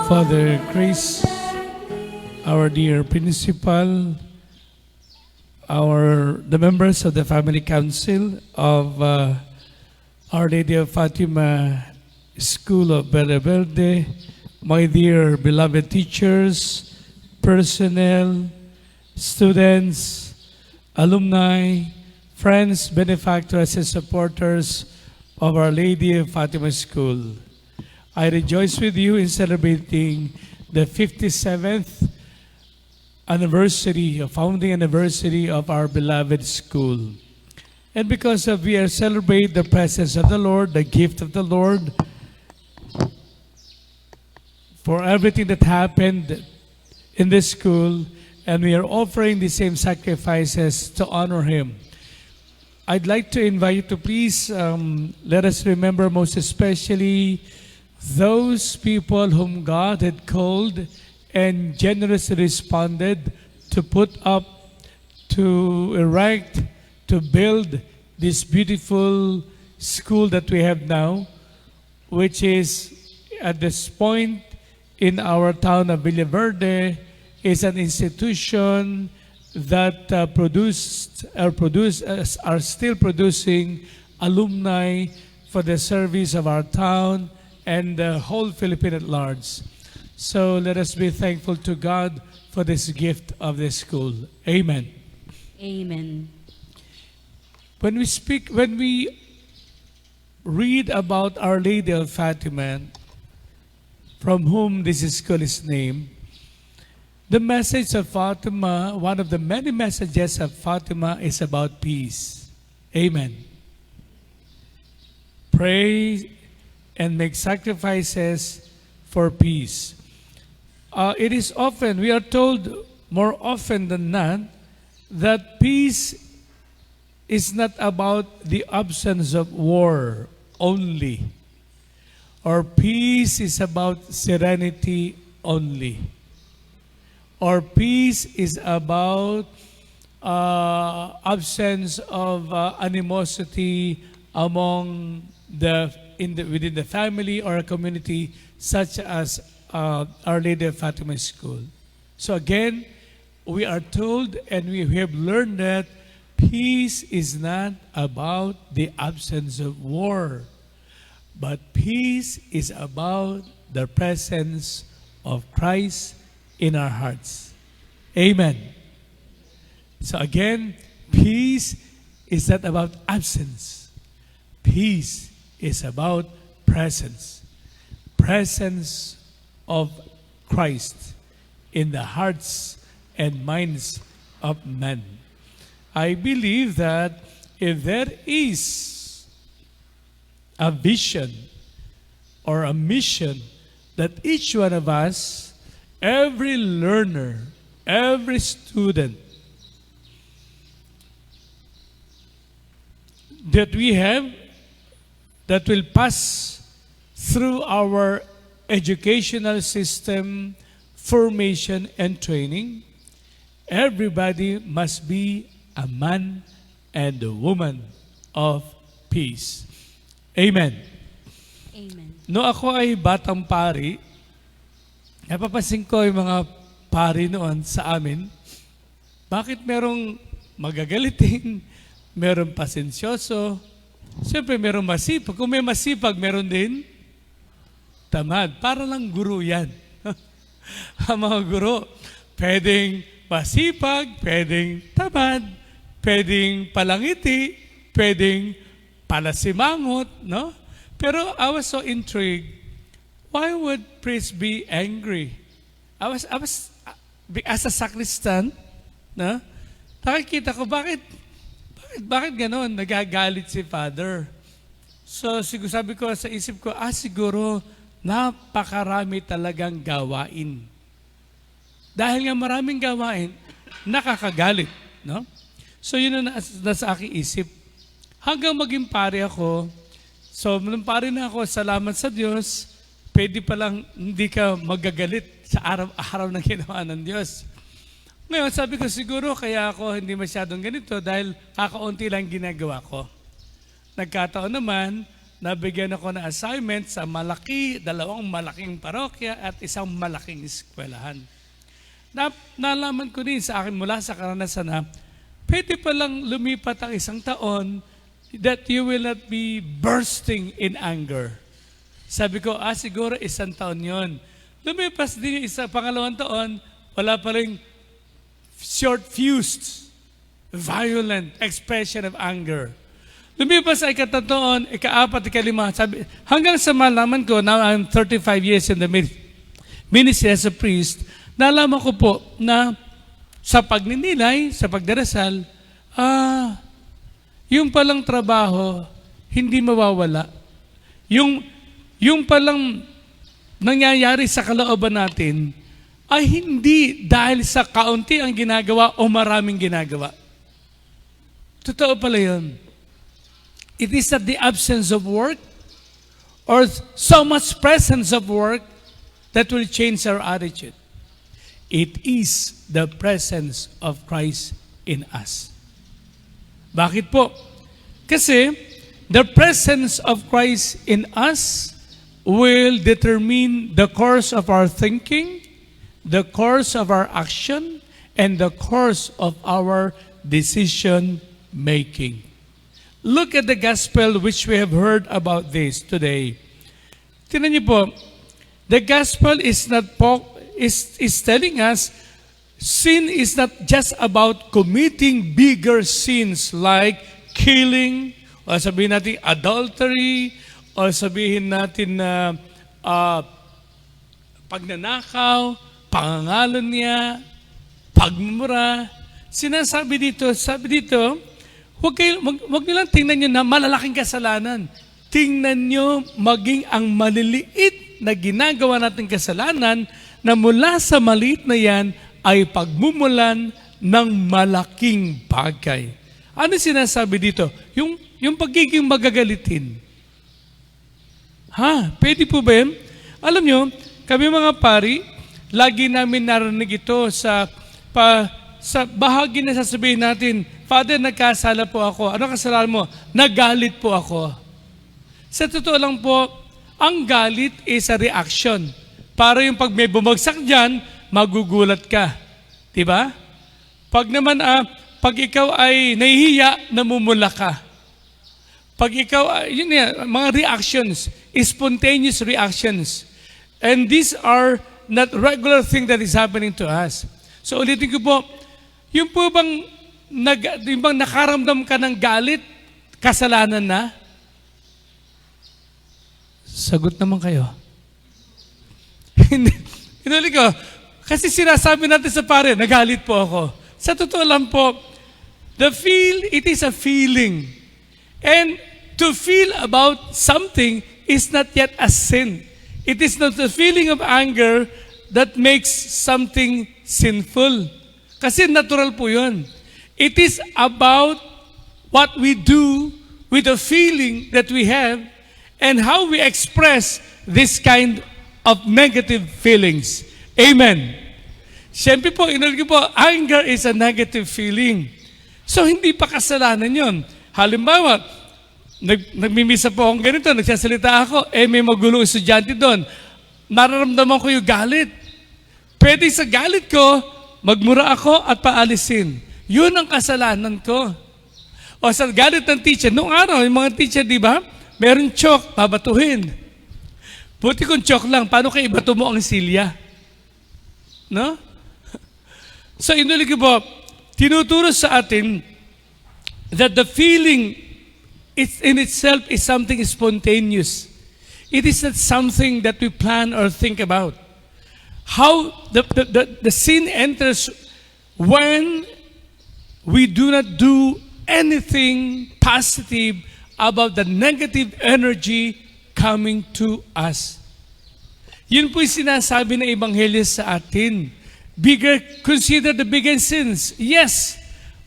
Father Chris, our dear principal, the members of the Family Council of Our Lady of Fatima School of Bella Verde, my dear beloved teachers, personnel, students, alumni, friends, benefactors, and supporters of Our Lady of Fatima School. I rejoice with you in celebrating the 57th anniversary, founding anniversary of our beloved school. And because of we are celebrating the presence of the Lord, the gift of the Lord, for everything that happened in this school, and we are offering the same sacrifices to honor Him. I'd like to invite you to please let us remember most especially those people whom God had called and generously responded to put up, to erect, to build this beautiful school that we have now, which is at this point in our town of Villaverde, is an institution that are still producing alumni for the service of our town and the whole Philippines at large. So let us be thankful to God for this gift of this school. Amen. Amen. When we read about Our Lady of Fatima, from whom this school is named, the message of Fatima, one of the many messages of Fatima is about peace. Amen. Pray and make sacrifices for peace. It is often, we are told more often than not, that peace is not about the absence of war only, or peace is about serenity only, or peace is about absence of animosity among within the family or a community, such as Our Lady of Fatima School. So again, we are told and we have learned that peace is not about the absence of war, but peace is about the presence of Christ in our hearts. Amen. So again, peace is not about absence. Peace is about presence. Presence of Christ in the hearts and minds of men. I believe that if there is a vision or a mission that each one of us, every learner, every student that we have, that will pass through our educational system, formation, and training, everybody must be a man and a woman of peace. Amen. Amen. No ako ay batang pari, napapansin ko yung mga pari noon sa amin, bakit merong magagalitin, merong pasensyoso, siyempre merong masipag. Kung may masipag, meron din tamad. Para lang guro yan. Ang mga guro, pwedeng masipag, pwedeng tamad, pwedeng palangiti, pwedeng palasimangot, no? Pero I was so intrigued. Why would priest be angry? I was as a sacristan, no? Nakikita ko, bakit ganon? Nagagalit si Father. So sabi ko sa isip ko, siguro napakarami talagang gawain. Dahil nga maraming gawain, nakakagalit, no? So yun ang nasa aking isip. Hanggang maging pare ako, so nung pare na ako, salamat sa Diyos, pwede palang hindi ka magagalit sa araw-araw ng ginawa ng Diyos. Ngayon, sabi ko siguro kaya ako hindi masyadong ganito dahil kakaunti lang ginagawa ko. Nagkataon naman nabigyan ako ng assignment sa dalawang malaking parokya at isang malaking eskwelahan. Nalaman ko din sa akin mula sa karanasan na pwede palang lumipat ang isang taon that you will not be bursting in anger. Sabi ko, siguro isang taon yon. Lumipas din yung pangalawang taon, wala pa rin short-fused, violent expression of anger. Lumipas ay ikataon, ikaapat, ikalima. Sabi, hanggang sa malaman ko, now I'm 35 years in the ministry as a priest, nalaman ko po na sa pagninilay, sa pagdarasal, yung palang trabaho, hindi mawawala. Yung palang nangyayari sa kalooban natin, ay hindi dahil sa kaunti ang ginagawa o maraming ginagawa. Totoo pala yun. It is not the absence of work or so much presence of work that will change our attitude. It is the presence of Christ in us. Bakit po? Kasi the presence of Christ in us will determine the course of our thinking, the course of our action, and the course of our decision making. Look at the gospel which we have heard about this today. Tingnan niyo po, the gospel is telling us sin is not just about committing bigger sins like killing, o sabihin natin adultery, o sabihin natin na pagnanakaw, pangangalan niya, pagmumura. Sabi dito, huwag niyo lang tingnan niyo na malalaking kasalanan. Tingnan niyo maging ang maliliit na ginagawa nating kasalanan na mula sa maliit na yan ay pagmumulan ng malaking bagay. Ano sinasabi dito? Yung pagiging magagalitin. Pwede po ba yun? Alam nyo, kami mga pari, lagi namin narinig ito sa bahagi na sasabihin natin, Father, nagkasala po ako. Ano kasalanan mo? Nagalit po ako. Sa totoo lang po, ang galit is a reaction. Para yung pag may bumagsak dyan, magugulat ka. Diba? Pag naman, pag ikaw ay nahihiya, namumula ka. Pag ikaw, yun yan, mga reactions, spontaneous reactions. And these are not regular thing that is happening to us. So ulitin ko po, yung po bang nakaramdam ka ng galit, kasalanan na? Sagot naman kayo. Inulit ko, kasi sinasabi natin sa pare, nagalit po ako. Sa totoo lang po, it is a feeling. And to feel about something is not yet a sin. It is not the feeling of anger that makes something sinful. Kasi natural po yun. It is about what we do with the feeling that we have and how we express this kind of negative feelings. Amen. Siyempre po, inulit ko po, anger is a negative feeling. So, hindi pa kasalanan yun. Halimbawa, nagmimisa po akong ganito, nagsasalita ako, may magulong estudyante doon. Nararamdaman ko yung galit. Pwede sa galit ko, magmura ako at paalisin. Yun ang kasalanan ko. O sa galit ng teacher, noong araw, yung mga teacher, di ba? Meron chalk, babatuhin. Buti kung chalk lang, paano kayo ibato mo ang silya? No? So, inulit ko po, tinuturo sa atin that the feeling in itself is something spontaneous. It is not something that we plan or think about. How the sin enters when we do not do anything positive about the negative energy coming to us. Yun po yung sinasabi ng Ebanghelyo sa atin. Consider the bigger sins. Yes,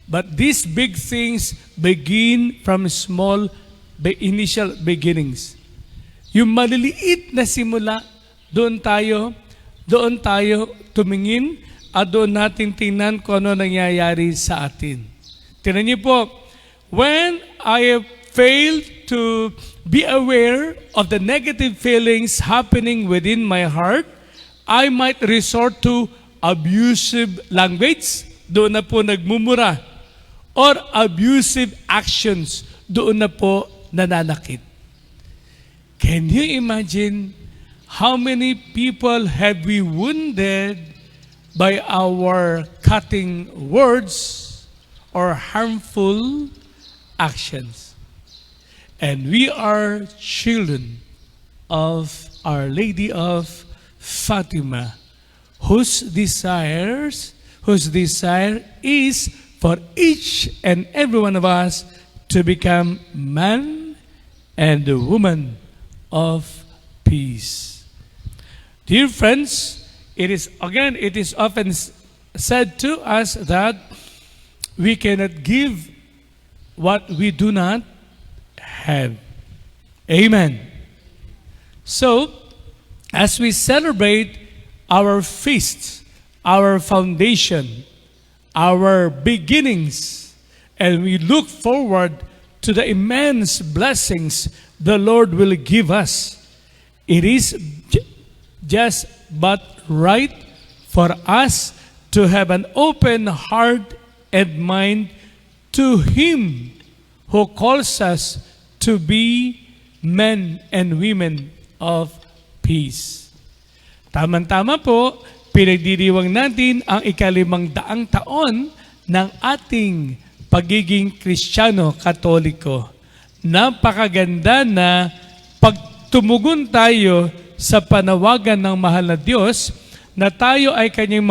but these big things begin from small initial beginnings. Yung maliliit na simula, doon tayo tumingin at doon natin tingnan kung ano nangyayari sa atin. Tingnan niyo po, when I have failed to be aware of the negative feelings happening within my heart, I might resort to abusive language, doon na po nagmumura, or abusive actions, doon na po nananakit. Can you imagine how many people have we wounded by our cutting words or harmful actions? And we are children of Our Lady of Fatima, whose desire is for each and every one of us to become man and woman of peace. Dear friends, it is often said to us that we cannot give what we do not have. Amen. So, as we celebrate our feast, our foundation, our beginnings, and we look forward to the immense blessings the Lord will give us, it is just but right for us to have an open heart and mind to Him who calls us to be men and women of peace. Tama-tama po, pinagdiriwang natin ang 500 taon ng ating pagiging Kristiyano Katoliko. Napakaganda na pagtumugon tayo sa panawagan ng mahal na Diyos na tayo ay kanyang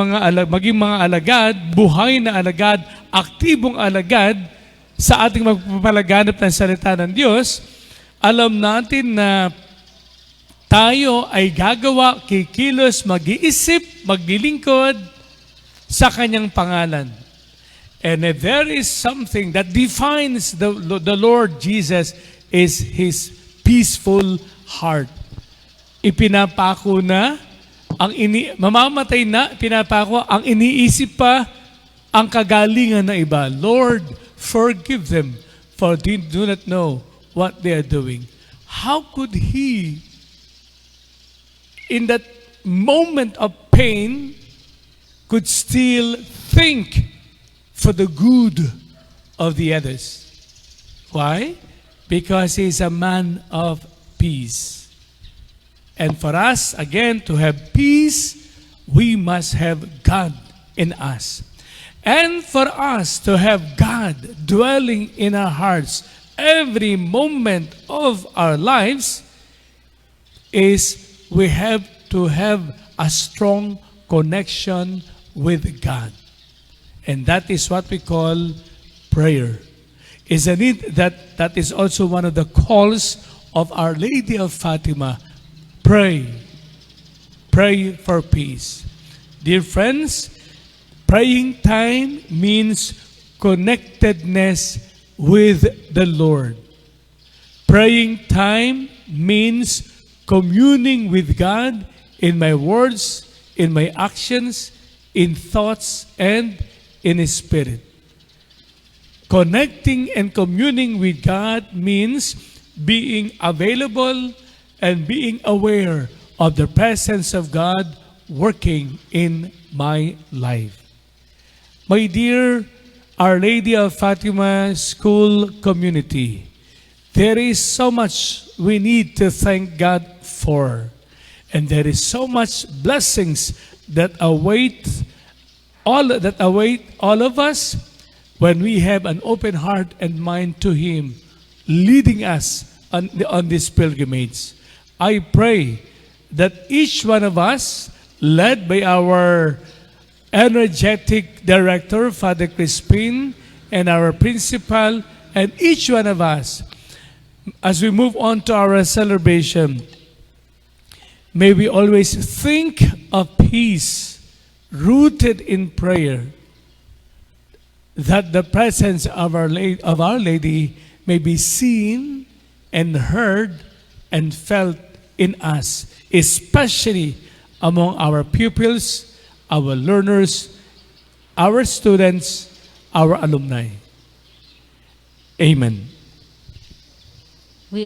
maging mga alagad, buhay na alagad, aktibong alagad sa ating magpapalaganap ng salita ng Diyos. Alam natin na tayo ay gagawa, kikilos, mag-iisip, maglilingkod sa kanyang pangalan. And if there is something that defines the Lord Jesus is His peaceful heart. Ipinapako na, mamamatay na, pinapako, ang iniisip pa, ang kagalingan na iba. Lord, forgive them, for they do not know what they are doing. How could He, in that moment of pain, could still think for the good of the others? Why? Because He is a man of peace. And for us, again, to have peace, we must have God in us. And for us to have God dwelling in our hearts every moment of our lives is we have to have a strong connection with God. And that is what we call prayer. Isn't it that is also one of the calls of Our Lady of Fatima? Pray. Pray for peace. Dear friends, praying time means connectedness with the Lord. Praying time means communing with God in my words, in my actions, in thoughts, and in His Spirit. Connecting and communing with God means being available and being aware of the presence of God working in my life. My dear Our Lady of Fatima School community, there is so much we need to thank God for. And there is so much blessings that await all of us when we have an open heart and mind to Him, leading us on this pilgrimage. I pray that each one of us, led by our energetic director, Father Crispin, and our principal, and each one of us, as we move on to our celebration, may we always think of peace rooted in prayer, that the presence of Our Lady may be seen and heard and felt in us, especially among our pupils, our learners, our students, our alumni. Amen.